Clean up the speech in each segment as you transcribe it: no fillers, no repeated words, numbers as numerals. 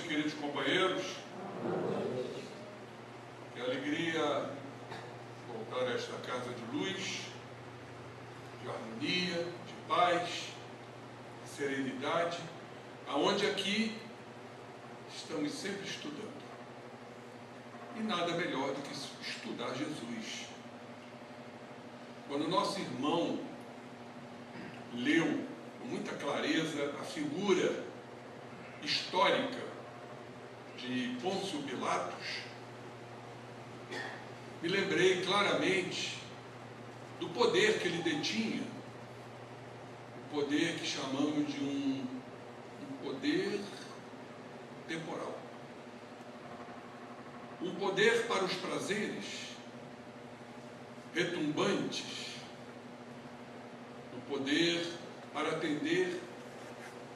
noite, queridos companheiros. Que alegria voltar a esta casa de luz, de harmonia, de paz, de serenidade, aonde aqui estamos sempre estudando. E nada melhor do que estudar Jesus. Quando nosso irmão leu com muita clareza a figura histórica de Pôncio Pilatos, me lembrei claramente do poder que ele detinha, o poder que chamamos de um poder temporal, um poder para os prazeres retumbantes, um poder para atender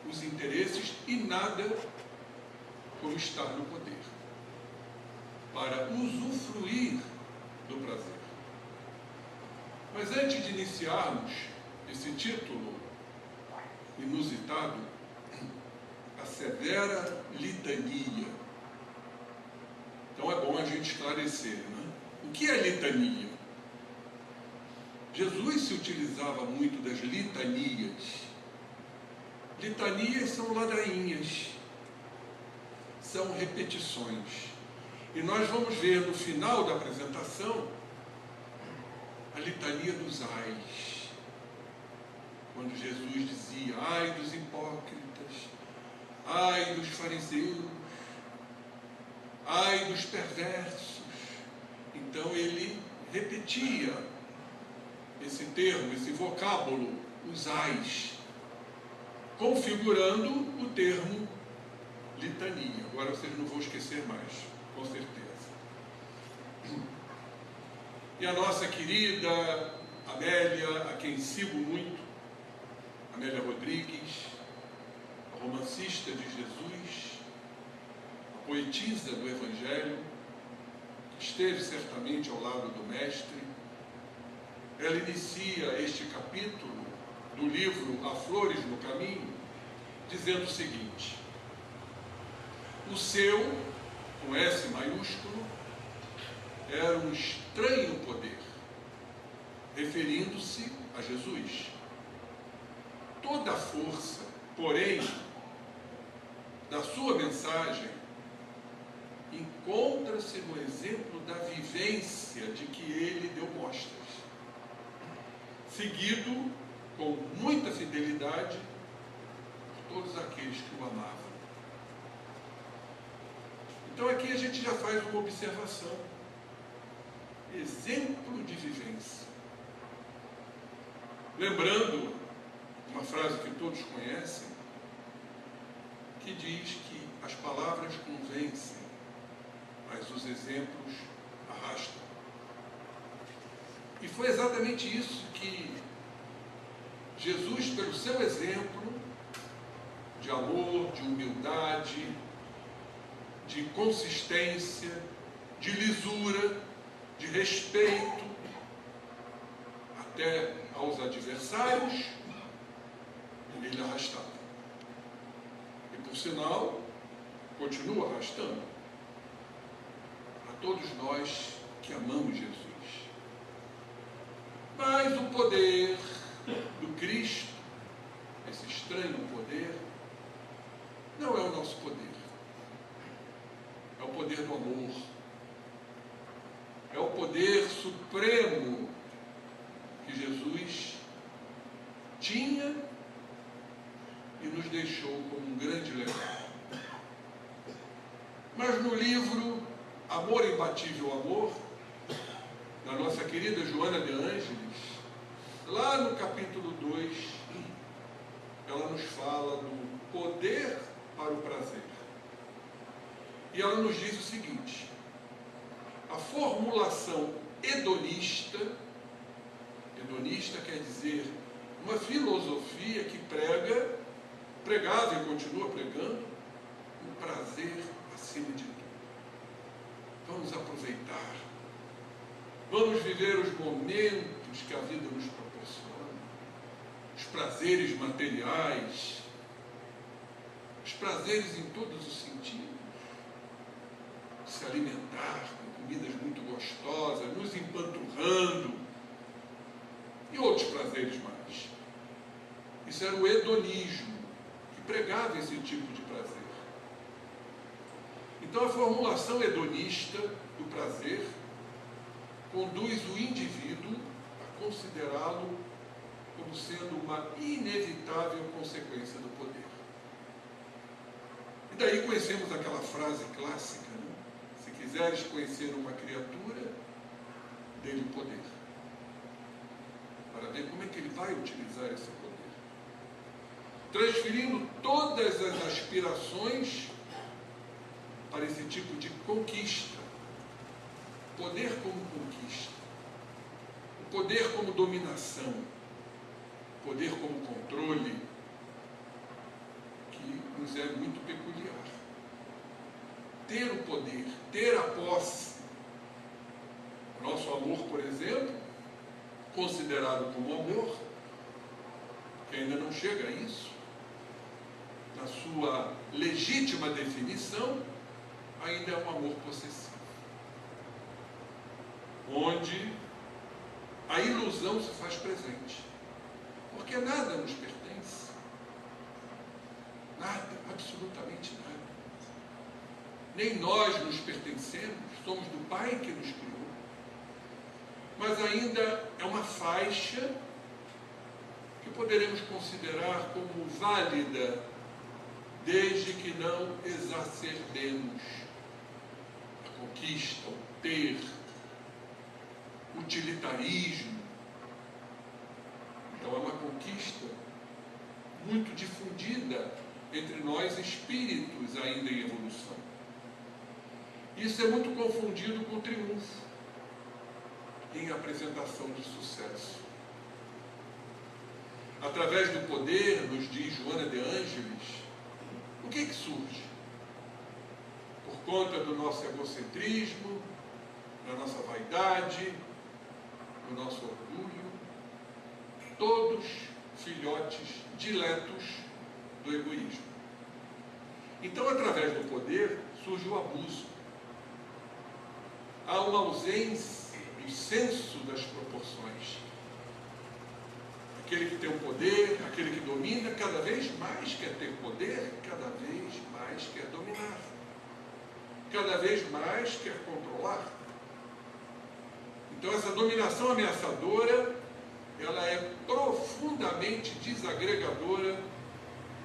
os interesses e nada como estar no poder, para usufruir do prazer. Mas antes de iniciarmos esse título inusitado, a severa litania. Então é bom a gente esclarecer, né? O que é litania? Jesus se utilizava muito das litanias. Litanias são ladainhas, são repetições. E nós vamos ver no final da apresentação a litania dos ais. Quando Jesus dizia: ai dos hipócritas, ai dos fariseus, ai dos perversos. Então ele repetia esse termo, esse vocábulo, os ais, configurando o termo litania. Agora vocês não vão esquecer mais, com certeza. E a nossa querida Amélia, a quem sigo muito, Amélia Rodrigues, a romancista de Jesus, a poetisa do Evangelho, que esteve certamente ao lado do Mestre, ela inicia este capítulo do livro Há Flores no Caminho, dizendo o seguinte: o seu, com S maiúsculo, era um estranho poder, referindo-se a Jesus. Toda a força, porém, da sua mensagem encontra-se no exemplo da vivência de que ele deu mostras, seguido com muita fidelidade por todos aqueles que o amavam. Então aqui a gente já faz uma observação. Exemplo de vivência. Lembrando uma frase que todos conhecem, que diz que as palavras convencem, mas os exemplos arrastam. E foi exatamente isso que Jesus, pelo seu exemplo de amor, de humildade, de consistência, de lisura, de respeito, até aos adversários, ele arrastava. E por sinal, continua arrastando a todos nós que amamos Jesus. Mas o poder do Cristo, esse estranho poder, não é o nosso poder. É o poder do amor. É o poder supremo que Jesus tinha e nos deixou como um grande legado. Mas no livro Amor Imbatível Amor, da nossa querida Joana de Ângeles, lá no capítulo 2, ela nos fala do poder para o prazer. E ela nos diz o seguinte: a formulação hedonista quer dizer uma filosofia que pregava e continua pregando o prazer acima de tudo. Vamos aproveitar, vamos viver os momentos que a vida nos proporciona, os prazeres materiais, os prazeres em todos os sentidos. se alimentar com comidas muito gostosas, nos empanturrando e outros prazeres mais. Isso era o hedonismo, que pregava esse tipo de prazer. Então a formulação hedonista do prazer conduz o indivíduo a considerá-lo como sendo uma inevitável consequência do poder. E daí conhecemos aquela frase clássica, né? Se quiseres conhecer uma criatura, dê-lhe o poder. Para ver como é que ele vai utilizar esse poder. Transferindo todas as aspirações para esse tipo de conquista. Poder como conquista. O poder como dominação. O poder como controle. Que nos é muito peculiar. Ter o poder, ter a posse. O nosso amor, por exemplo, considerado como amor, que ainda não chega a isso, na sua legítima definição, ainda é um amor possessivo. Onde a ilusão se faz presente. Porque nada nos pertence. Nada, absolutamente nada. Nem nós nos pertencemos, somos do Pai que nos criou. Mas ainda é uma faixa que poderemos considerar como válida, desde que não exacerbemos a conquista, o ter, o utilitarismo. Então é uma conquista muito difundida entre nós espíritos ainda em evolução. Isso é muito confundido com triunfo em apresentação de sucesso. Através do poder, nos diz Joana de Ângeles, o que surge? Por conta do nosso egocentrismo, da nossa vaidade, do nosso orgulho, todos filhotes diletos do egoísmo. Então, através do poder, surge o abuso. Há uma ausência do senso das proporções. Aquele que tem o poder, aquele que domina, cada vez mais quer ter poder, cada vez mais quer dominar. Cada vez mais quer controlar. Então essa dominação ameaçadora, ela é profundamente desagregadora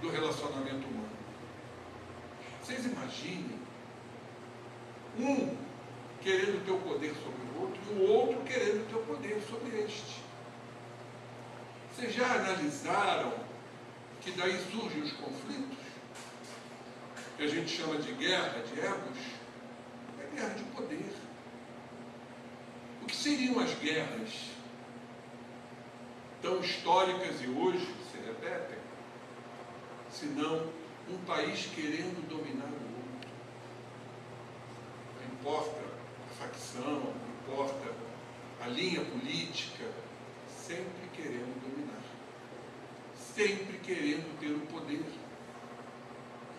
do relacionamento humano. Vocês imaginem um querendo ter o poder sobre o outro e o outro querendo ter o poder sobre este. Vocês já analisaram que daí surgem os conflitos? Que a gente chama de guerra de egos? É guerra de poder. O que seriam as guerras tão históricas e hoje se repetem, senão um país querendo dominar o outro? Não importa a facção, não importa a linha política, sempre querendo dominar, sempre querendo ter o poder,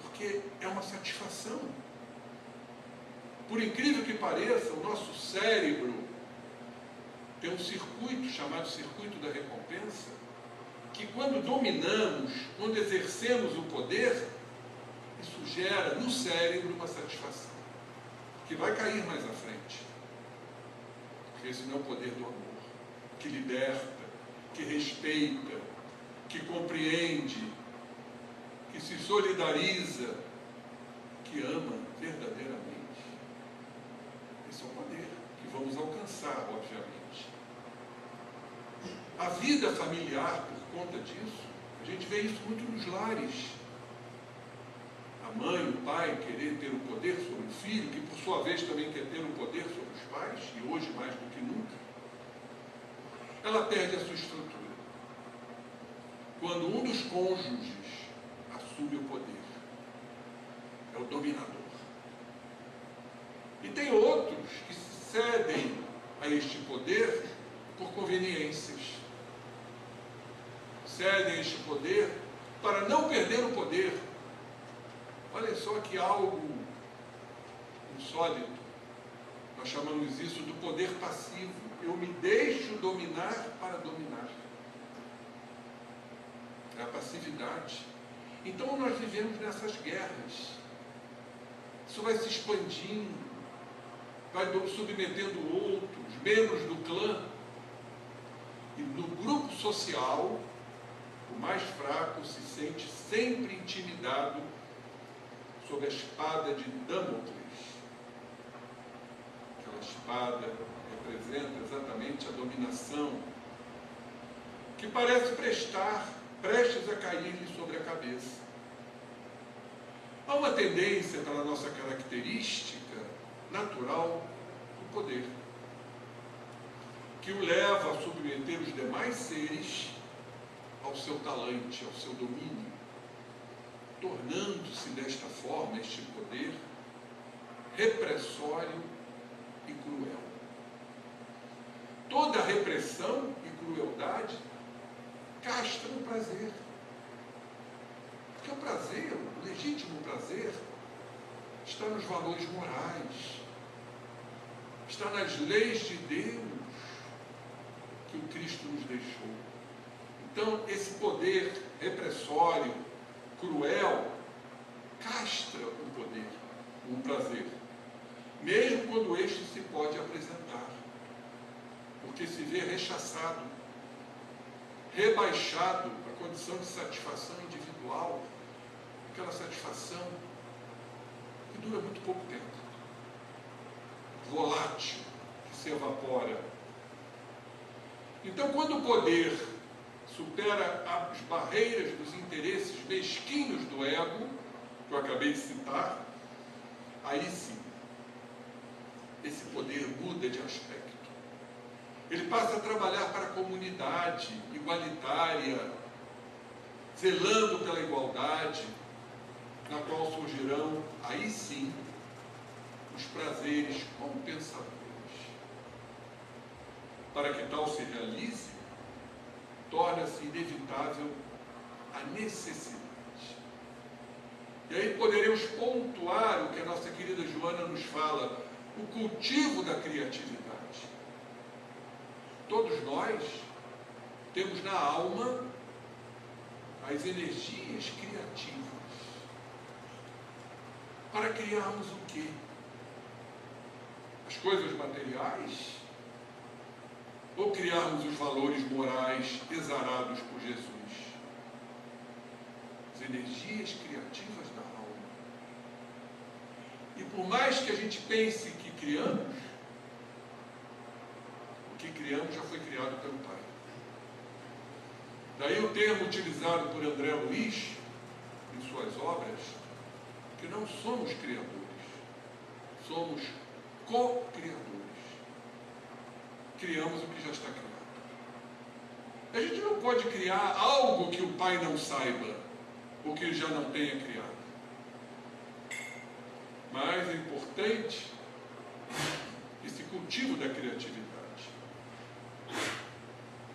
porque é uma satisfação. Por incrível que pareça, o nosso cérebro tem um circuito chamado circuito da recompensa, que quando dominamos, quando exercemos o poder, isso gera no cérebro uma satisfação, que vai cair mais à frente, porque esse não é o poder do amor, que liberta, que respeita, que compreende, que se solidariza, que ama verdadeiramente. Esse é o poder que vamos alcançar, obviamente. A vida familiar, por conta disso, a gente vê isso muito nos lares. A mãe, o pai querer ter o poder sobre o filho, que por sua vez também quer ter o poder sobre os pais, e hoje mais do que nunca. Ela perde a sua estrutura. Quando um dos cônjuges assume o poder, é o dominador. E tem outros que cedem a este poder por conveniências. Cedem a este poder para não perder o poder. Olha só que algo insólito. Nós chamamos isso do poder passivo. Eu me deixo dominar para dominar. É a passividade. Então nós vivemos nessas guerras. Isso vai se expandindo, vai submetendo outros, membros do clã. E no grupo social, o mais fraco se sente sempre intimidado sob a espada de Damocles. Aquela espada representa exatamente a dominação, que parece prestes a cair-lhe sobre a cabeça. Há uma tendência pela nossa característica natural do poder, que o leva a submeter os demais seres ao seu talante, ao seu domínio, tornando-se desta forma este poder repressório e cruel. Toda repressão e crueldade castra o prazer. Porque o prazer, o legítimo prazer, está nos valores morais, está nas leis de Deus que o Cristo nos deixou. Então, esse poder repressório, cruel, castra o poder, o prazer, mesmo quando este se pode apresentar, porque se vê rechaçado, rebaixado à condição de satisfação individual, aquela satisfação que dura muito pouco tempo, volátil, que se evapora. Então, quando o poder supera as barreiras dos interesses mesquinhos do ego, que eu acabei de citar, aí sim, esse poder muda de aspecto. Ele passa a trabalhar para a comunidade igualitária, zelando pela igualdade, na qual surgirão, aí sim, os prazeres compensadores. Para que tal se realize, torna-se inevitável a necessidade. E aí poderemos pontuar o que a nossa querida Joana nos fala, o cultivo da criatividade. Todos nós temos na alma as energias criativas. Para criarmos o quê? As coisas materiais? Ou criarmos os valores morais exarados por Jesus? As energias criativas da alma. E por mais que a gente pense que criamos, o que criamos já foi criado pelo Pai. Daí o termo utilizado por André Luiz em suas obras, que não somos criadores, somos co-criadores. Criamos o que já está criado. A gente não pode criar algo que o Pai não saiba, ou que ele já não tenha criado. Mas é importante esse cultivo da criatividade,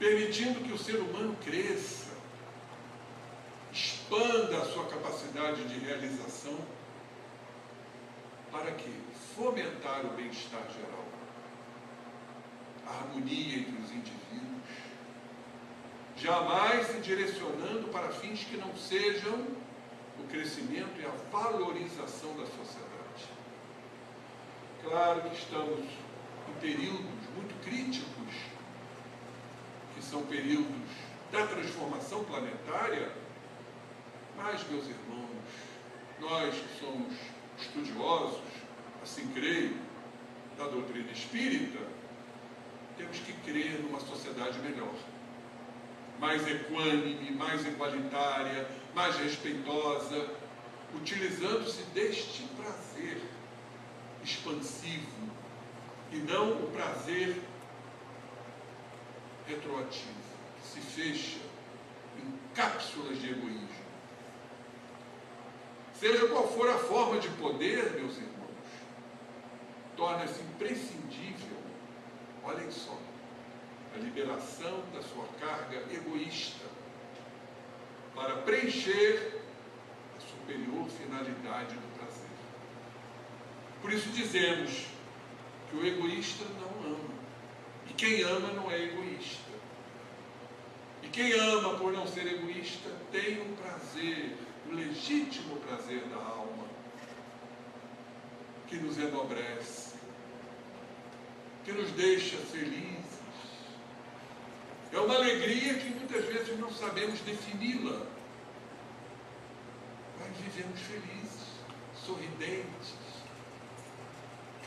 permitindo que o ser humano cresça, expanda a sua capacidade de realização, para que fomentar o bem-estar geral, a harmonia entre os indivíduos, jamais se direcionando para fins que não sejam o crescimento e a valorização da sociedade. Claro que estamos em períodos muito críticos, que são períodos da transformação planetária, mas, meus irmãos, nós que somos estudiosos, assim creio, da doutrina espírita, temos que crer numa sociedade melhor, mais equânime, mais igualitária, mais respeitosa, utilizando-se deste prazer expansivo e não o prazer retroativo, que se fecha em cápsulas de egoísmo. Seja qual for a forma de poder, meus irmãos, torna-se imprescindível, olhem só, a liberação da sua carga egoísta para preencher a superior finalidade do prazer. Por isso dizemos que o egoísta não ama. E quem ama não é egoísta. E quem ama por não ser egoísta tem um prazer, um legítimo prazer da alma, que nos enobrece, que nos deixa felizes. É uma alegria que muitas vezes não sabemos defini-la, mas vivemos felizes, sorridentes,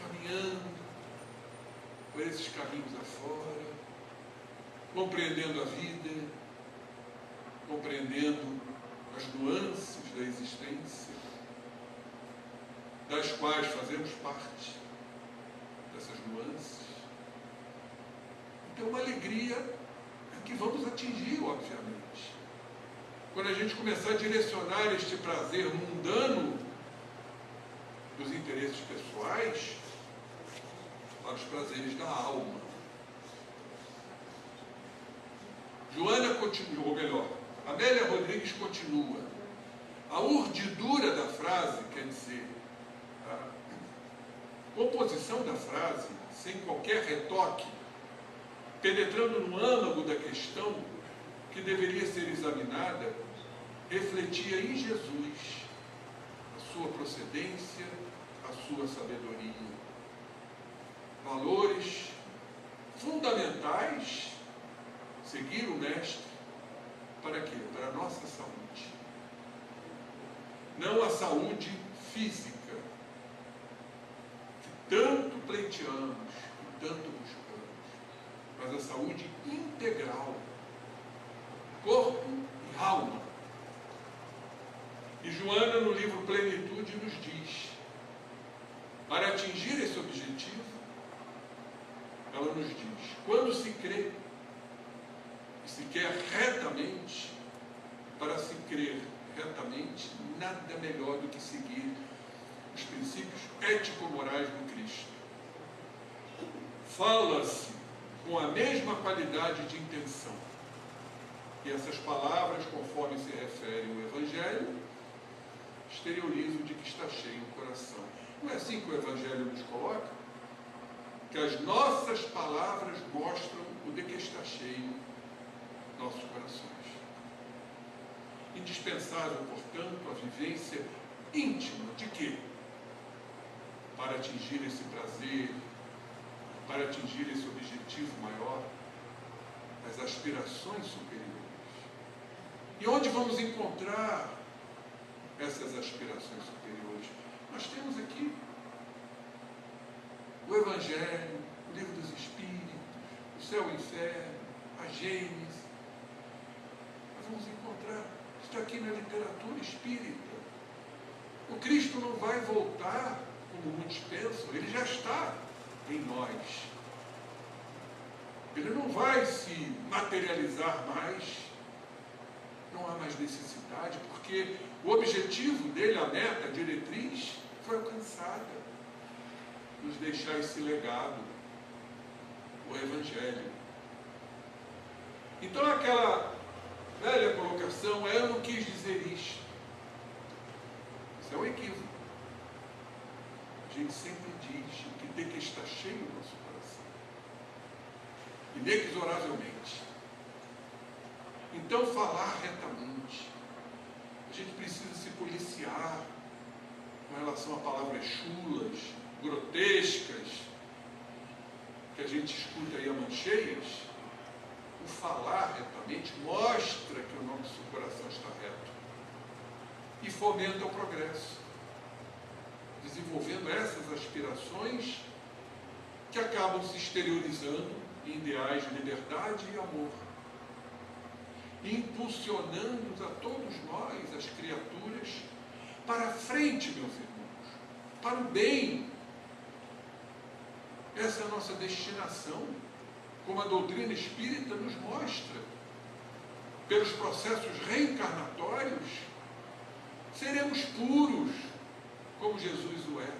caminhando por esses caminhos afora, compreendendo a vida, compreendendo as nuances da existência, das quais fazemos parte, dessas nuances. Então, uma alegria que vamos atingir, obviamente. Quando a gente começar a direcionar este prazer mundano dos interesses pessoais para os prazeres da alma. Joana continua, ou melhor, Amélia Rodrigues continua. A urdidura da frase, quer dizer, a composição da frase, sem qualquer retoque, penetrando no âmago da questão que deveria ser examinada, refletia em Jesus a sua procedência, a sua sabedoria. Valores fundamentais, seguir o Mestre, para quê? Para a nossa saúde. Não a saúde física, que tanto pleiteamos, que tanto buscamos, mas a saúde integral, corpo e alma. E Joana, no livro Plenitude, nos diz, para atingir esse objetivo, ela nos diz, quando se crê, e se quer retamente, para se crer retamente, nada melhor do que seguir os princípios ético-morais do Cristo. Fala-se com a mesma qualidade de intenção. E essas palavras, conforme se refere o Evangelho, exteriorizam de que está cheio o coração. Não é assim que o Evangelho nos coloca? Que as nossas palavras mostram o de que está cheio nossos corações. Indispensável, portanto, a vivência íntima de quê? Para atingir esse prazer, para atingir esse objetivo maior, as aspirações superiores. E onde vamos encontrar essas aspirações superiores? Nós temos aqui o Evangelho, o Livro dos Espíritos, o Céu e o Inferno, a Gênesis. Nós vamos encontrar, está aqui na literatura espírita. O Cristo não vai voltar, como muitos pensam, ele já está em nós. Ele não vai se materializar mais, não há mais necessidade, porque o objetivo dele, a meta, a diretriz, foi alcançada. Nos deixar esse legado, o Evangelho. Então aquela velha colocação, eu não quis dizer isto. Isso é um equívoco. A gente sempre diz o que tem que estar cheio no nosso coração. Inexoravelmente. Então, falar retamente. A gente precisa se policiar com relação a palavras chulas, grotescas, que a gente escuta aí a mancheias. O falar retamente mostra que o nosso coração está reto e fomenta o progresso, desenvolvendo essas aspirações que acabam se exteriorizando em ideais de liberdade e amor, impulsionando a todos nós, as criaturas, para a frente, meus irmãos, para o bem. Essa é a nossa destinação, como a doutrina espírita nos mostra. Pelos processos reencarnatórios, seremos puros, como Jesus o é.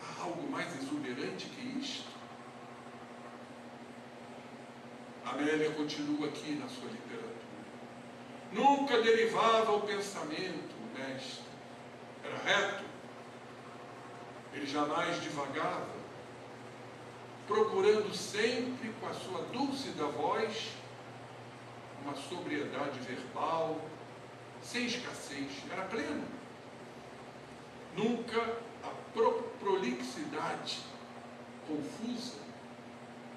Há algo mais exuberante que isto? Amélia continua aqui na sua literatura. Nunca derivava o pensamento, o mestre. Era reto, Ele jamais divagava, procurando sempre, com a sua dúlcida voz, uma sobriedade verbal, sem escassez, era pleno. Nunca a prolixidade confusa.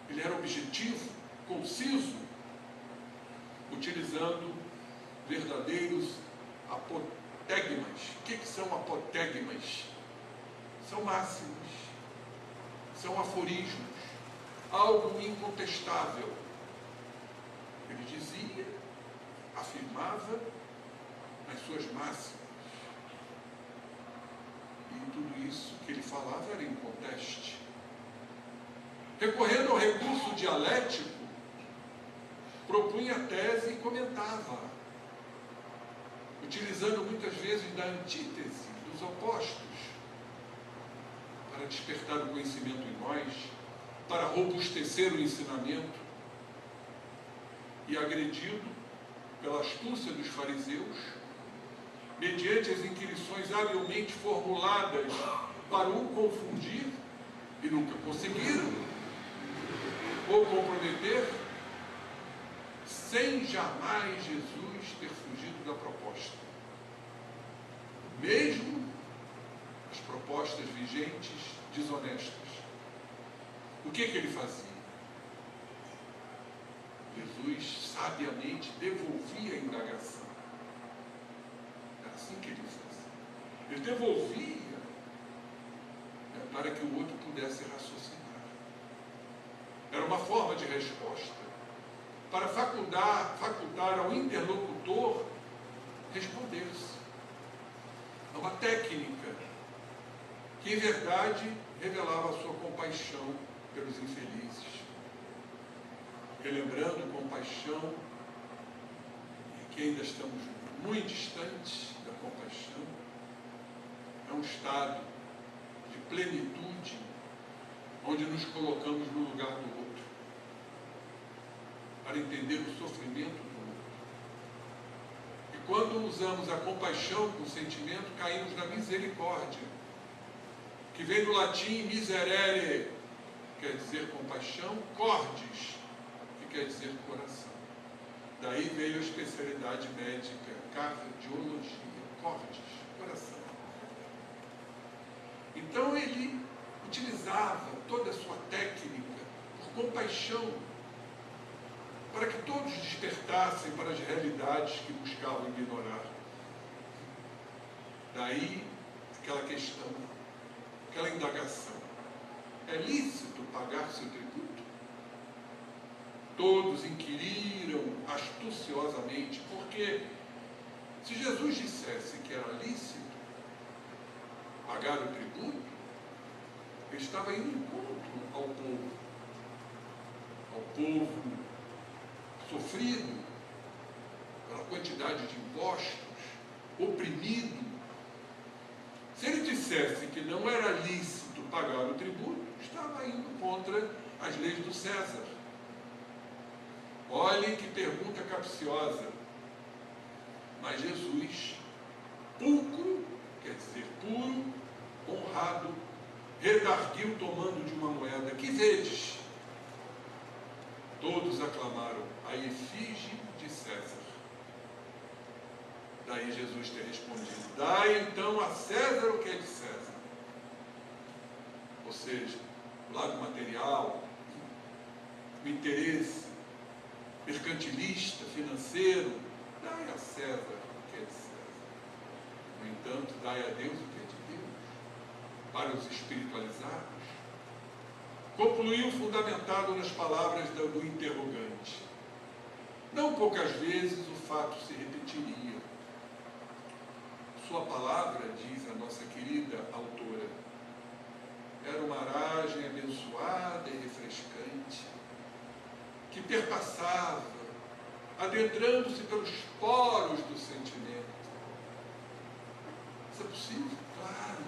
Ele era objetivo, conciso, utilizando verdadeiros apotegmas. O que são apotegmas? São máximos, são aforismos, algo incontestável. Ele dizia, afirmava nas suas máximas. E tudo isso que ele falava era inconteste. Recorrendo ao recurso dialético, propunha a tese e comentava, utilizando muitas vezes da antítese, dos opostos, para despertar o conhecimento em nós, para robustecer o ensinamento. E agredido pela astúcia dos fariseus, mediante as inquirições habilmente formuladas para o confundir, e nunca conseguiram, ou comprometer, sem jamais Jesus ter fugido da proposta. Mesmo as propostas vigentes, desonestas. O que ele fazia? Jesus sabiamente devolvia a indagação. Era assim que ele fazia. Ele devolvia para que o outro pudesse raciocinar. Era uma forma de resposta para facultar ao interlocutor responder-se. É uma técnica que, em verdade, revelava a sua compaixão pelos infelizes. Relembrando compaixão, que ainda estamos muito distantes da compaixão, é um estado de plenitude, onde nos colocamos no lugar do outro, para entender o sofrimento do outro. E quando usamos a compaixão com sentimento, caímos na misericórdia, que vem do latim miserere, quer dizer compaixão, cordis, que quer dizer coração. Daí veio a especialidade médica, cardiologia, cordis, coração. Então ele utilizava toda a sua técnica por compaixão, para que todos despertassem para as realidades que buscavam ignorar. Daí aquela questão, aquela indagação: é lícito pagar seu tributo? Todos inquiriram astuciosamente, porque se Jesus dissesse que era lícito pagar o tributo, ele estava indo em encontro ao povo sofrido pela quantidade de impostos, oprimido. Se ele dissesse que não era lícito pagar o tributo, estava indo contra as leis do César. Olhem que pergunta capciosa. Mas Jesus, pulcro, quer dizer puro, honrado, redarguiu tomando de uma moeda: que vedes? Todos aclamaram: a efígie de César. Daí Jesus ter respondido: dai então a César o que é de César. Ou seja, o lado material, o interesse mercantilista, financeiro, dai a César o que é de César. No entanto, dai a Deus o que é de Deus, para os espiritualizarmos. Concluiu fundamentado nas palavras do interrogante. Não poucas vezes o fato se repetiria. Sua palavra, diz a nossa querida autora, era uma aragem abençoada e refrescante, que perpassava, adentrando-se pelos poros do sentimento. Isso é possível? Claro.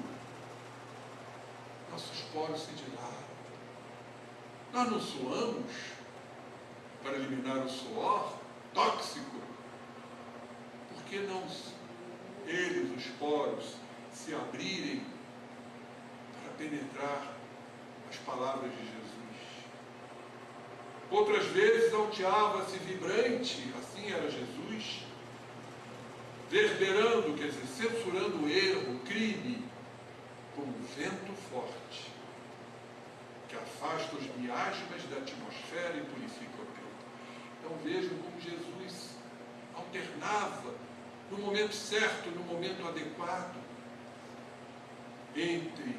Nossos poros se dilatam. Nós não suamos para eliminar o suor tóxico. Por que não eles, os poros, se abrirem para penetrar as palavras de Jesus. Outras vezes alteava-se vibrante, assim era Jesus, verberando, quer dizer, censurando o erro, o crime, como um vento forte, que afasta os miasmas da atmosfera e purifica o tempo. Então vejam como Jesus alternava, no momento certo, no momento adequado, entre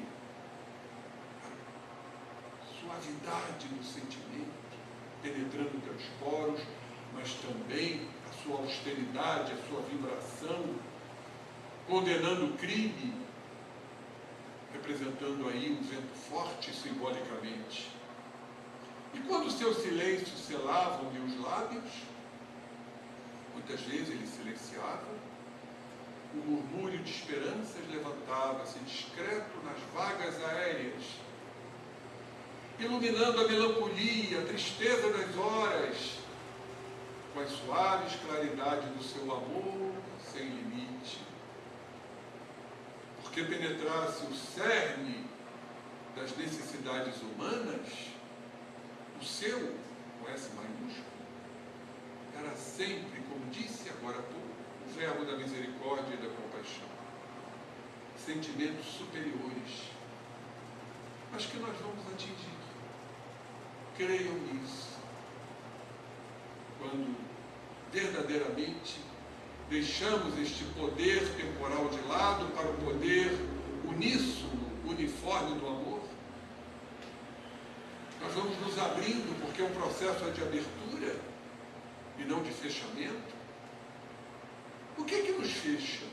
a suavidade do sentimento, penetrando pelos poros, mas também a sua austeridade, a sua vibração, condenando o crime, representando aí um vento forte simbolicamente. E quando os seus silêncios selavam-lhe os lábios, muitas vezes ele silenciava, o murmúrio de esperanças levantava-se discreto nas vagas aéreas, iluminando a melancolia, a tristeza das horas, com as suaves claridades do seu amor sem limite. Porque penetrasse o cerne das necessidades humanas, o seu, com S maiúsculo, era sempre, como disse agora há pouco, o verbo da misericórdia e da compaixão. Sentimentos superiores, mas que nós vamos atingir. Creiam nisso. Quando verdadeiramente deixamos este poder temporal de lado para o poder uníssono, uniforme do amor, nós vamos nos abrindo, porque o processo é de abertura e não de fechamento. O que é que nos fecha?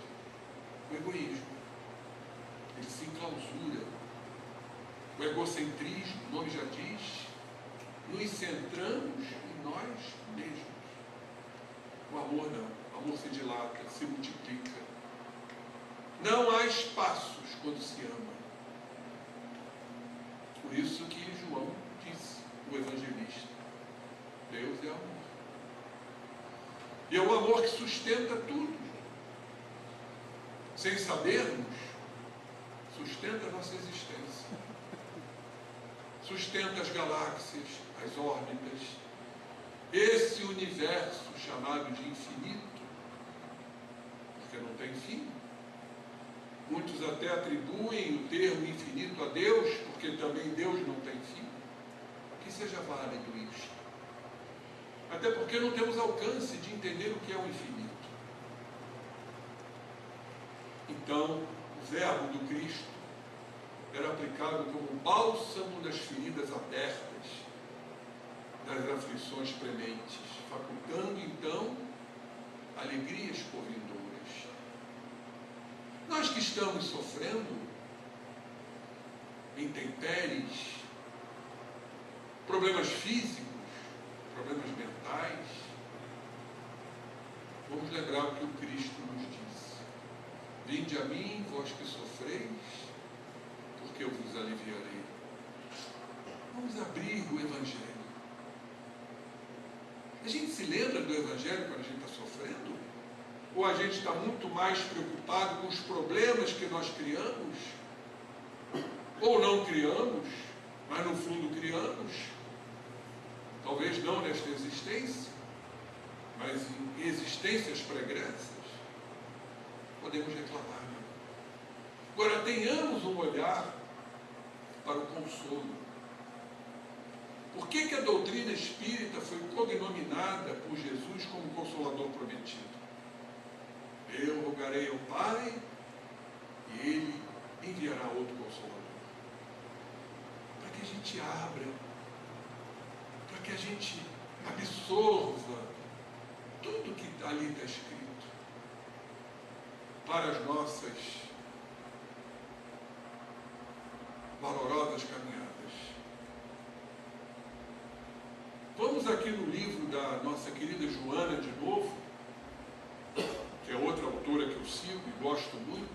O egoísmo. Ele se enclausura. O egocentrismo, o nome já diz, nos centramos em nós mesmos. O amor não. O amor se dilata, se multiplica. Não há espaços quando se ama. Por isso que João disse, o evangelista, Deus é amor. E é o amor que sustenta tudo. Sem sabermos, sustenta a nossa existência. Sustenta as galáxias, as órbitas, esse universo chamado de infinito, porque não tem fim. Muitos até atribuem o termo infinito a Deus, porque também Deus não tem fim. Que seja válido isto. Até porque não temos alcance de entender o que é o infinito. Então, o verbo do Cristo era aplicado como bálsamo nas feridas abertas, das aflições prementes, facultando então alegrias por vindouras. Nós que estamos sofrendo intempéries, problemas físicos, problemas mentais, vamos lembrar o que o Cristo nos disse: vinde a mim, vós que sofreis, porque eu vos aliviarei. Vamos abrir o Evangelho. A gente se lembra do Evangelho quando a gente está sofrendo? Ou a gente está muito mais preocupado com os problemas que nós criamos? Ou não criamos, mas no fundo criamos? Talvez não nesta existência, mas em existências pregressas, podemos reclamar. Agora, tenhamos um olhar para o consolo. Por que a doutrina espírita foi cognominada por Jesus como Consolador prometido? Eu rogarei ao Pai e Ele enviará outro Consolador. Para que a gente abra, para que a gente absorva tudo que ali está escrito para as nossas valorosas caminhadas. Vamos aqui no livro da nossa querida Joana de novo, que é outra autora que eu sigo e gosto muito,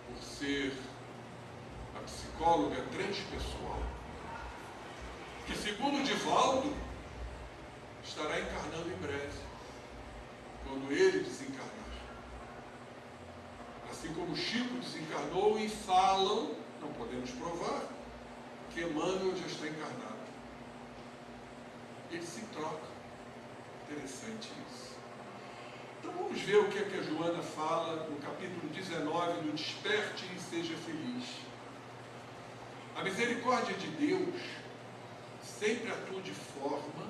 por ser a psicóloga transpessoal, que segundo Divaldo, estará encarnando em breve, quando ele desencarnar. Assim como Chico desencarnou, e falam não podemos provar que Emmanuel já está encarnado. Eles se trocam. Interessante isso. Então vamos ver o que é que a Joana fala no capítulo 19 do Desperte e Seja Feliz. A misericórdia de Deus sempre atua de forma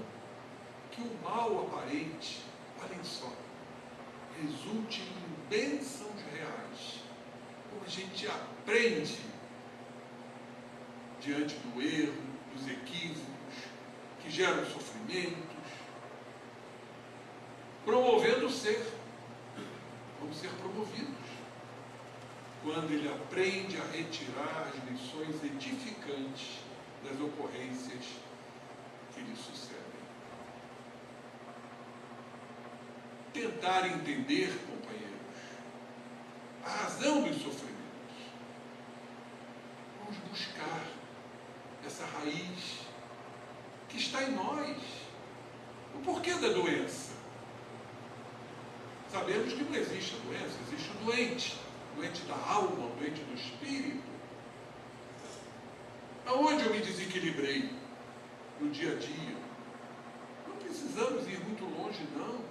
que o mal aparente, olhem só, resulte em bênçãos reais. Como a gente aprende diante do erro, dos equívocos, que geram sofrimentos, promovendo o ser. Vamos ser promovidos quando ele aprende a retirar as lições edificantes das ocorrências que lhe sucedem. Tentar entender, companheiros, a razão dos sofrimentos. Vamos buscar essa raiz que está em nós. O porquê da doença? Sabemos que não existe a doença, existe o doente. Doente da alma, doente do espírito. Aonde eu me desequilibrei no dia a dia? Não precisamos ir muito longe, não,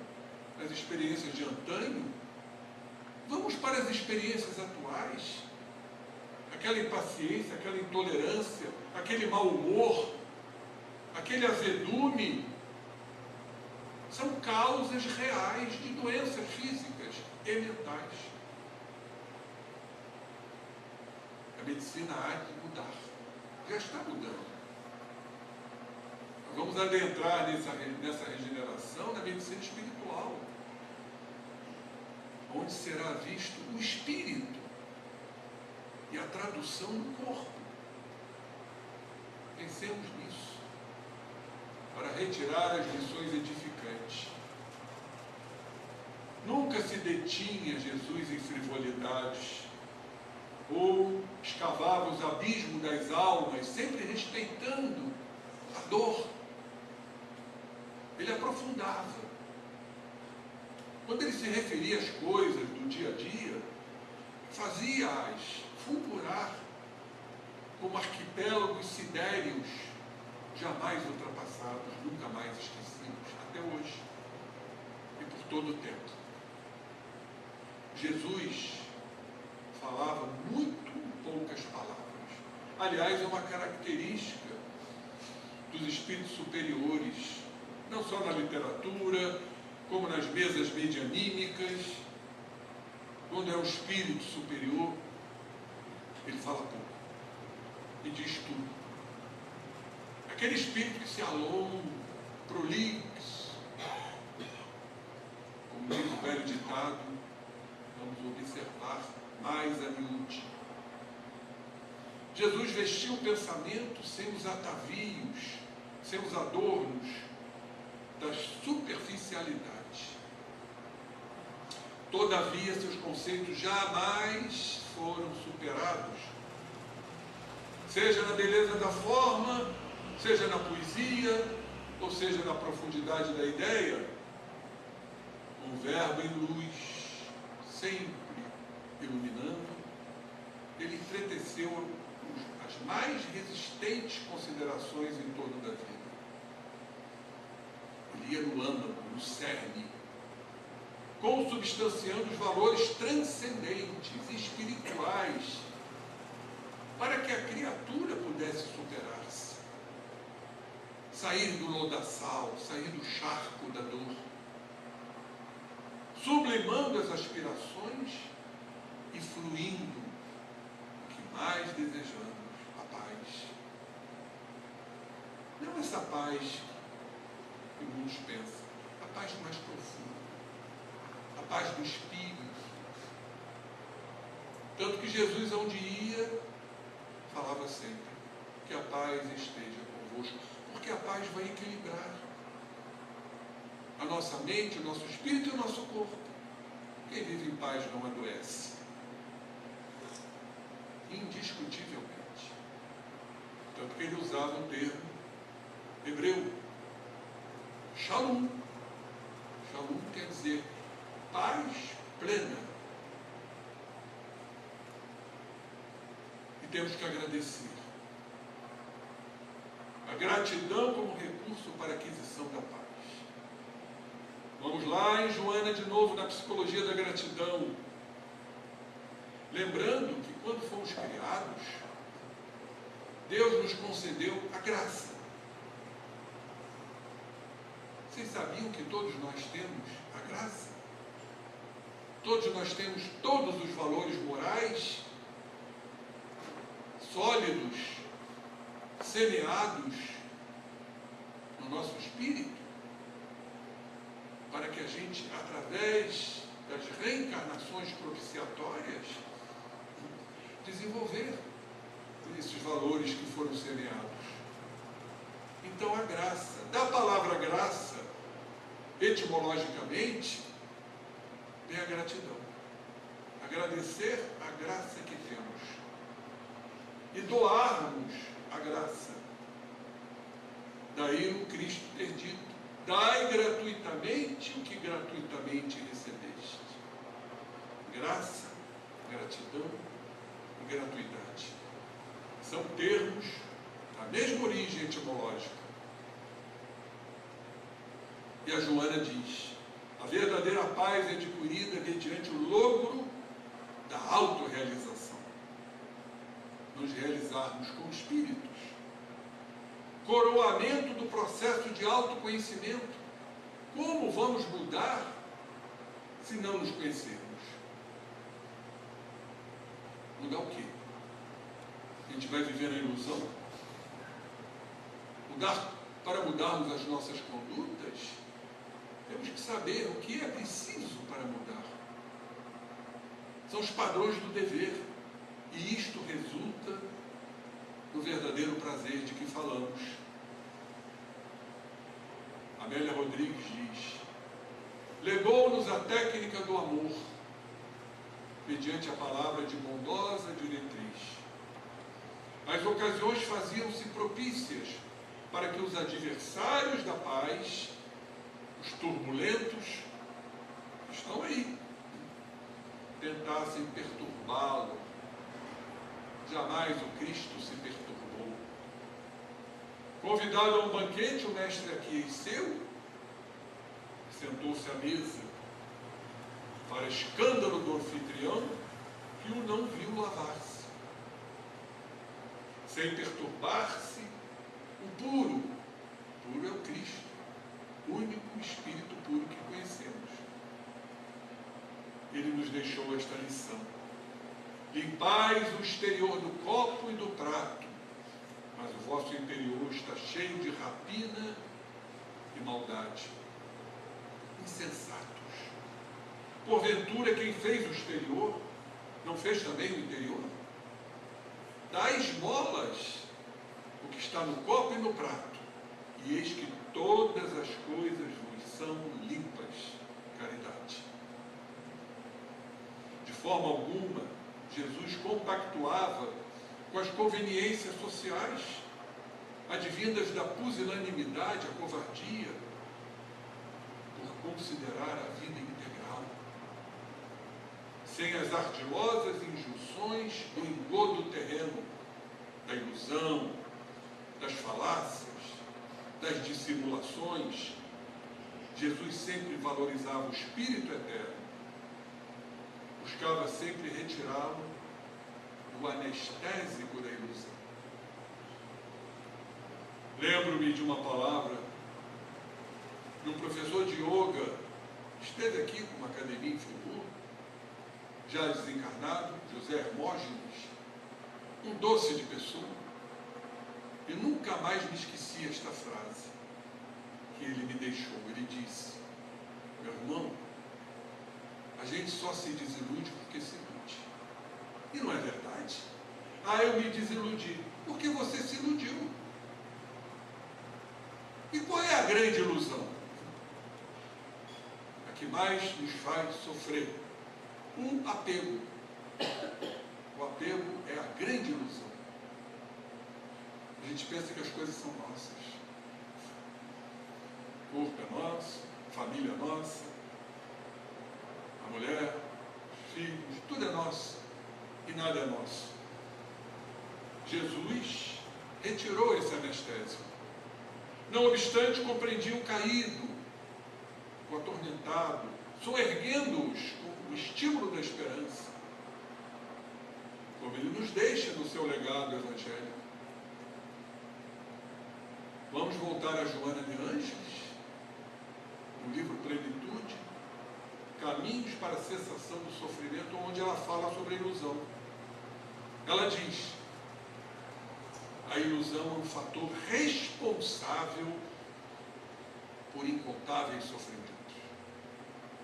das experiências de antanho. Vamos para as experiências atuais. Aquela impaciência, aquela intolerância, aquele mau humor, aquele azedume, são causas reais de doenças físicas e mentais. A medicina há de mudar. Já está mudando. Nós vamos adentrar nessa regeneração na medicina espiritual, onde será visto o espírito e a tradução do corpo. Pensemos nisso, para retirar as lições edificantes. Nunca se detinha Jesus em frivolidades, ou escavava os abismos das almas, sempre respeitando a dor. Ele aprofundava. Quando ele se referia às coisas do dia a dia, fazia-as fulgurar como arquipélagos sidéreos, jamais ultrapassados, nunca mais esquecidos, até hoje e por todo o tempo. Jesus falava muito poucas palavras. Aliás, é uma característica dos espíritos superiores, não só na literatura, como nas mesas medianímicas. Quando é o espírito superior, ele fala pouco e diz tudo. Aquele espírito que se alonga, prolixo, como diz o velho ditado, vamos observar mais a miúde. Jesus vestiu o pensamento sem os atavios, sem os adornos das superficialidades. Todavia, seus conceitos jamais foram superados, seja na beleza da forma, seja na poesia, ou seja na profundidade da ideia. Um verbo em luz, sempre iluminando, ele entreteceu as mais resistentes considerações em torno da vida. Ele ia no âmago, no cerne, consubstanciando os valores transcendentes, espirituais, para que a criatura pudesse superar-se, sair do lodaçal, sair do charco da dor, sublimando as aspirações e fluindo o que mais desejamos, a paz. Não essa paz que muitos pensam, a paz mais profunda, a paz do espírito. Tanto que Jesus, onde ia, falava sempre que a paz esteja convosco, porque a paz vai equilibrar a nossa mente, o nosso espírito e o nosso corpo. Quem vive em paz não adoece. Indiscutivelmente. Tanto que ele usava um termo hebreu, shalom. Shalom quer dizer paz plena. e temos que agradecer. A gratidão como recurso para a aquisição da paz. Vamos lá em Joana de novo, na psicologia da gratidão. Lembrando que quando fomos criados, Deus nos concedeu a graça. Vocês sabiam que todos nós temos a graça? Todos nós temos todos os valores morais sólidos, semeados no nosso espírito, para que a gente, através das reencarnações propiciatórias, desenvolver esses valores que foram semeados. Então a graça, da palavra graça, etimologicamente, vem a gratidão. Agradecer a graça que temos e doarmos a graça. Daí o Cristo ter dito: dai gratuitamente o que gratuitamente recebeste. Graça, gratidão e gratuidade são termos da mesma origem etimológica. E a Joana diz: a verdadeira paz é adquirida mediante o logro da autorrealização. Nos realizarmos como espíritos. Coroamento do processo de autoconhecimento. Como vamos mudar se não nos conhecermos? Mudar o quê? A gente vai viver na ilusão? Para mudarmos as nossas condutas, temos que saber o que é preciso para mudar. São os padrões do dever. E isto resulta no verdadeiro prazer de que falamos. Amélia Rodrigues diz: legou-nos a técnica do amor, mediante a palavra de bondosa diretriz. As ocasiões faziam-se propícias para que os adversários da paz, os turbulentos, que estão aí, tentassem perturbá-lo. Jamais o Cristo se perturbou. Convidado a um banquete, o mestre aqueceu, sentou-se à mesa, para escândalo do anfitrião, que o não viu lavar-se. Sem perturbar-se, o puro é o Cristo, o único Espírito puro que conhecemos. Ele nos deixou esta lição: limpais o exterior do copo e do prato, mas o vosso interior está cheio de rapina e maldade. Insensatos! Porventura, quem fez o exterior, não fez também o interior? Dai esmolas o que está no copo e no prato, e eis que todas as coisas vos são limpas. Caridade. De forma alguma, Jesus compactuava com as conveniências sociais, advindas da pusilanimidade, a covardia, por considerar a vida integral, sem as ardilosas injunções do engodo terreno, da ilusão, das falácias, das dissimulações. Jesus sempre valorizava o espírito eterno, buscava sempre retirá-lo do anestésico da ilusão. Lembro-me de uma palavra de um professor de yoga, que esteve aqui com uma academia em Friburgo, já desencarnado, José Hermógenes, um doce de pessoa. E nunca mais me esqueci esta frase que ele me deixou. Ele disse: meu irmão, a gente só se desilude porque se ilude. E não é verdade? Ah, eu me desiludi. Porque você se iludiu. E qual é a grande ilusão? A que mais nos faz sofrer? Um apego. O apego é a grande ilusão. A gente pensa que as coisas são nossas. O corpo é nosso, a família é nossa, a mulher, os filhos, tudo é nosso e nada é nosso. Jesus retirou esse anestésico. Não obstante, compreendiam o caído, o atormentado, soerguendo-os com o estímulo da esperança, como ele nos deixa no seu legado evangélico. Vamos voltar a Joana de Ângeles, no livro Plenitude, Caminhos para a Cessação do Sofrimento, onde ela fala sobre a ilusão. Ela diz: a ilusão é um fator responsável por incontáveis sofrimentos.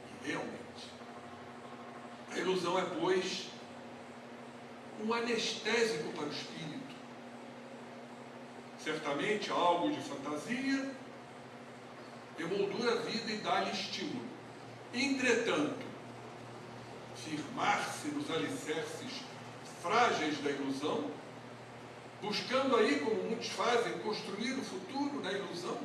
E realmente, a ilusão é, pois, um anestésico para o espírito. Certamente algo de fantasia emoldura a vida e dá-lhe estímulo. Entretanto, firmar-se nos alicerces frágeis da ilusão, buscando aí, como muitos fazem, construir o futuro na ilusão,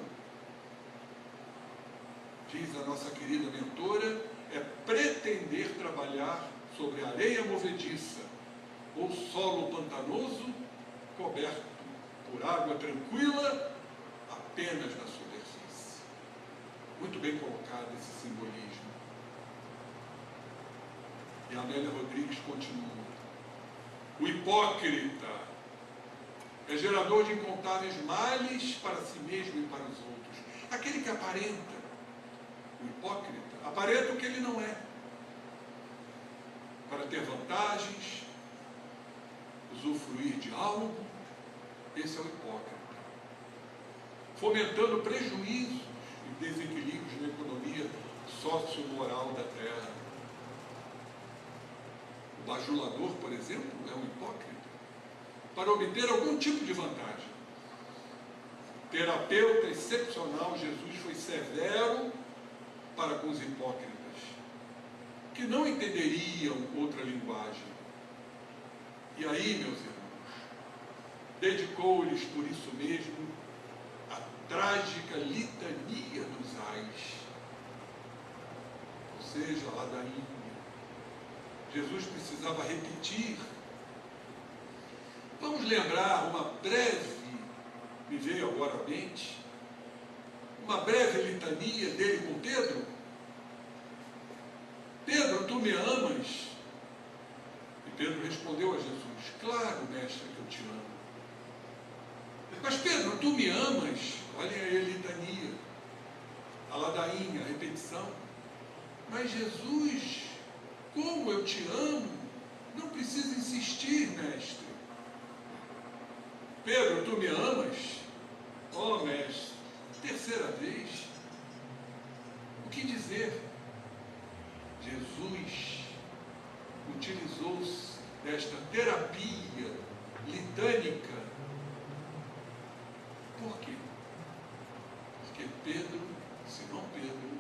diz a nossa querida mentora, é pretender trabalhar sobre areia movediça ou solo pantanoso, coberto por água tranquila, apenas na superfície. Muito bem colocado esse simbolismo. E a Amélia Rodrigues continua: o hipócrita é gerador de incontáveis males para si mesmo e para os outros. Aquele que aparenta, o hipócrita, aparenta o que ele não é, para ter vantagens, usufruir de algo. Esse é o hipócrita, fomentando prejuízos e desequilíbrios na economia sociomoral da terra. O bajulador, por exemplo, é um hipócrita, para obter algum tipo de vantagem. Terapeuta excepcional, Jesus foi severo para com os hipócritas, que não entenderiam outra linguagem. E aí, meus irmãos, dedicou-lhes por isso mesmo a trágica litania dos ais, ou seja, a ladainha. Jesus precisava repetir. Vamos lembrar uma breve, me veio agora à mente, uma breve litania dele com Pedro. Pedro, tu me amas? E Pedro respondeu a Jesus: claro, mestre, que eu te amo. Mas Pedro, tu me amas? Olha aí a litania, a ladainha, a repetição. Mas Jesus, como eu te amo? Não precisa insistir, mestre. Pedro, tu me amas? Oh, mestre, terceira vez. O que dizer? Jesus utilizou-se desta terapia litânica. Por quê? Porque Pedro, Simão Pedro,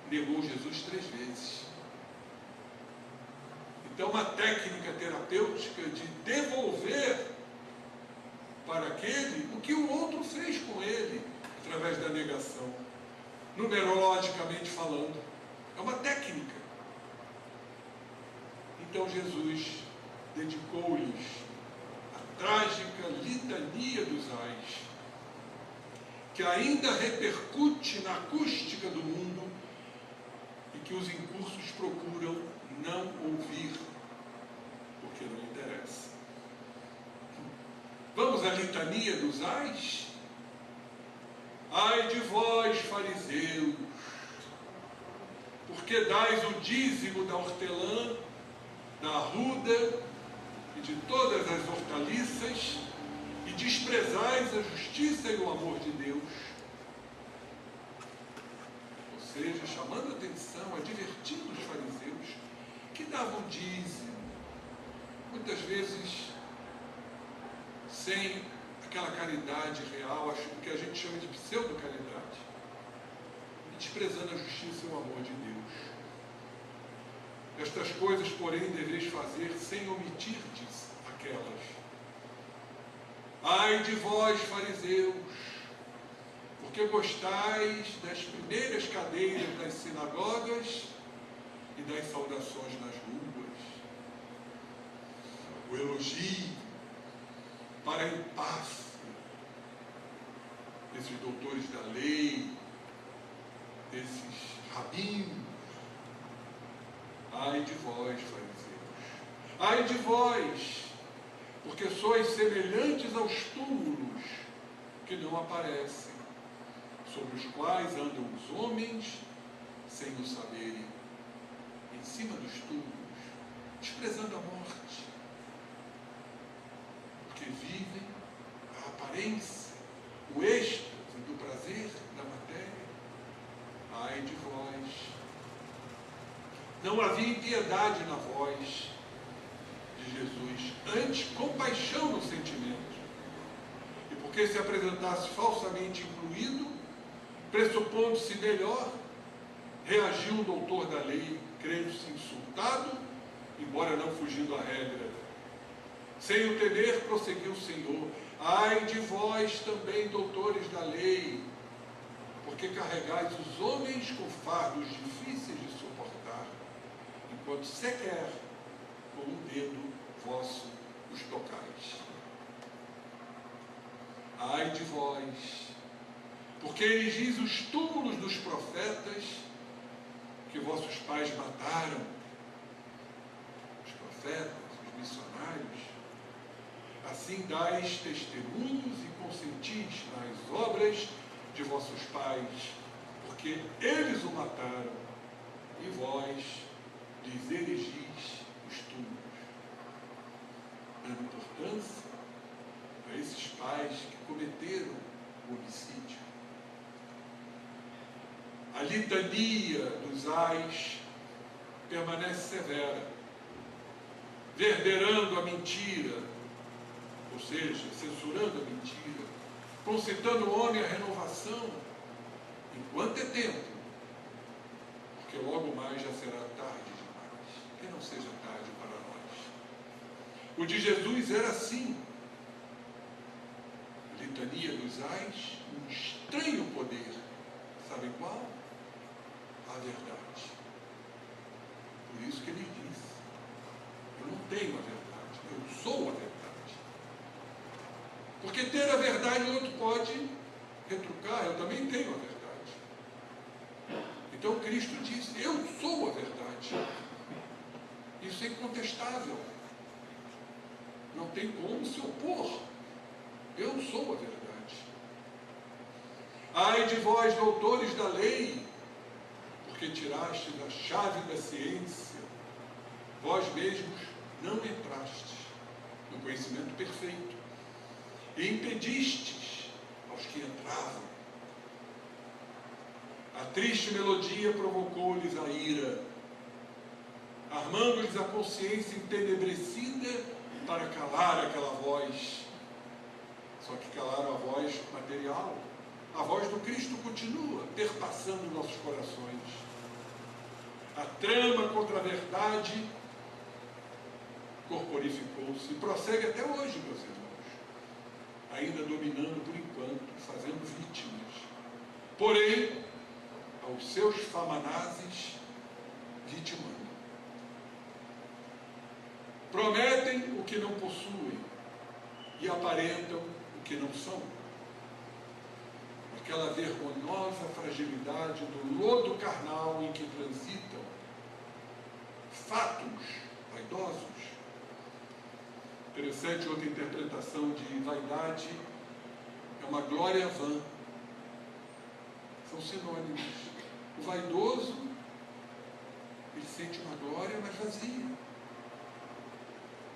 negou Jesus 3 vezes. Então, uma técnica terapêutica de devolver para aquele o que o outro fez com ele, através da negação, numerologicamente falando. É uma técnica. Então Jesus dedicou-lhes a trágica litania dos ais, que ainda repercute na acústica do mundo e que os incursos procuram não ouvir, porque não interessa. Vamos à litania dos ais? Ai de vós, fariseus, porque dais o dízimo da hortelã, da arruda e de todas as hortaliças, e desprezais a justiça e o amor de Deus. Ou seja, chamando a atenção, advertindo os fariseus que davam dízimo, muitas vezes sem aquela caridade real, o que a gente chama de pseudo-caridade, e desprezando a justiça e o amor de Deus. Estas coisas, porém, deveis fazer sem omitirdes aquelas. Ai de vós, fariseus, porque gostais das primeiras cadeiras das sinagogas e das saudações nas ruas, o elogio, para em paz esses doutores da lei, esses rabinos. Ai de vós, fariseus! Ai de vós, porque sois semelhantes aos túmulos que não aparecem, sobre os quais andam os homens sem o saberem, em cima dos túmulos, desprezando a morte, porque vivem a aparência, o êxtase do prazer da matéria. Ai de vós! Não havia impiedade na voz de Jesus, antes compaixão no sentimento. E porque se apresentasse falsamente incluído, pressupondo-se melhor, reagiu o doutor da lei, crendo-se insultado, embora não fugindo à regra. Sem o temer, prosseguiu o Senhor: ai de vós também, doutores da lei, porque carregais os homens com fardos difíceis de suportar, enquanto sequer com um dedo vosso os tocais. Ai de vós, porque erigis os túmulos dos profetas que vossos pais mataram, os profetas, os missionários. Assim dais testemunhos e consentis nas obras de vossos pais, porque eles o mataram, e vós lhes erigis os túmulos. Dando importância a esses pais que cometeram o homicídio. A litania dos ais permanece severa, verderando a mentira, ou seja, censurando a mentira, concitando o homem à renovação, enquanto é tempo, porque logo mais já será tarde demais. Que não seja tarde para nós. O de Jesus era assim. Litania dos ais, um estranho poder. Sabem qual? A verdade. Por isso que ele disse: eu não tenho a verdade, eu sou a verdade. Porque ter a verdade o outro pode retrucar, eu também tenho a verdade. Então Cristo disse: eu sou a verdade. Isso é incontestável. Não tem como se opor. Eu sou a verdade. Ai de vós, doutores da lei, porque tirastes a chave da ciência, vós mesmos não entrastes no conhecimento perfeito, e impedistes aos que entravam. A triste melodia provocou-lhes a ira, armando-lhes a consciência entenebrecida para calar aquela voz. Só que calaram a voz material. A voz do Cristo continua perpassando nossos corações. A trama contra a verdade corporificou-se e prossegue até hoje, meus irmãos, ainda dominando por enquanto, fazendo vítimas. Porém, aos seus famanazes, vitimando. Prometem o que não possuem e aparentam o que não são. Aquela vergonhosa fragilidade do lodo carnal em que transitam, fatos vaidosos. Interessante, outra interpretação de vaidade é uma glória vã. São sinônimos. O vaidoso, ele sente uma glória, mas vazia,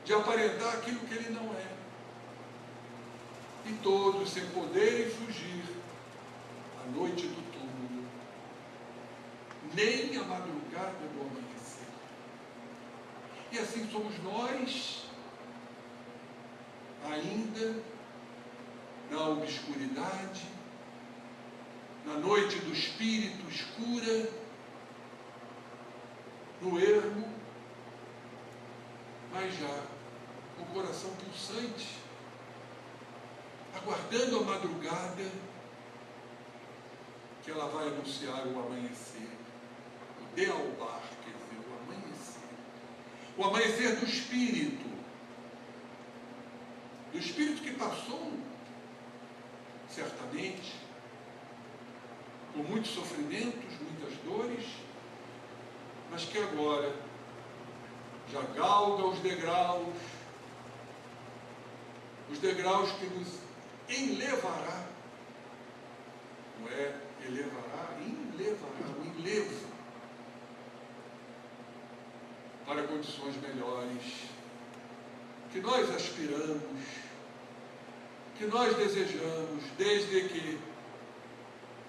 de aparentar aquilo que ele não é. E todos, sem poderem fugir à noite do túmulo, nem à madrugada do amanhecer. E assim somos nós, ainda na obscuridade, na noite do espírito escura, no ermo, mas já com o coração pulsante, aguardando a madrugada, que ela vai anunciar o amanhecer, o dealbar, quer dizer, o amanhecer do espírito, do espírito que passou, certamente, por muitos sofrimentos, muitas dores, mas que agora já galga os degraus que nos enlevará, não é elevará, enlevará, o enlevo, para condições melhores, que nós aspiramos, que nós desejamos, desde que,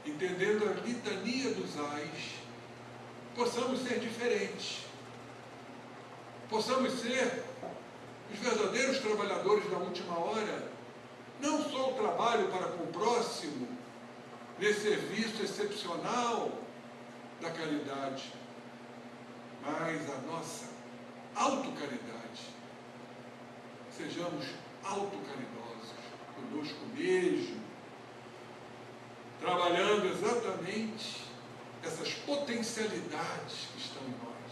entendendo a litania dos ais, possamos ser diferentes, possamos ser os verdadeiros trabalhadores da última hora, não só o trabalho para com o próximo, nesse serviço excepcional da caridade, mas a nossa autocaridade. Sejamos autocaridosos conosco mesmo, trabalhando exatamente essas potencialidades que estão em nós,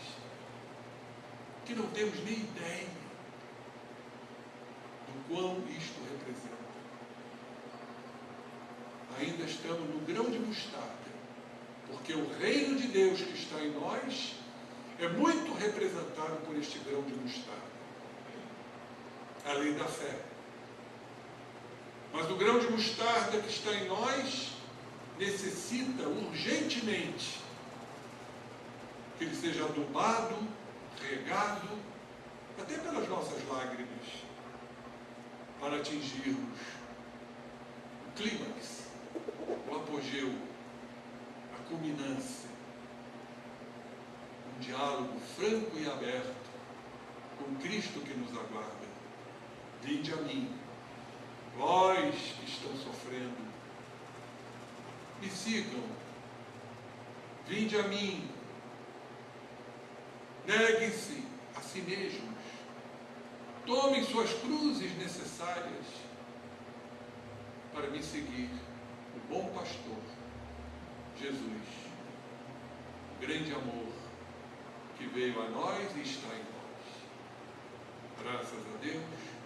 que não temos nem ideia do quão isto representa. Ainda estamos no grão de mostarda, porque o reino de Deus que está em nós é muito representado por este grão de mostarda, além da fé. Mas o grão de mostarda que está em nós necessita urgentemente que ele seja adubado, regado, até pelas nossas lágrimas, para atingirmos o clímax, o apogeu, a culminância, um diálogo franco e aberto com Cristo que nos aguarda. Vinde a mim, vós que estão sofrendo, me sigam, vinde a mim, neguem-se a si mesmos, tomem suas cruzes necessárias para me seguir, o bom pastor, Jesus, o grande amor que veio a nós e está em nós. Graças a Deus.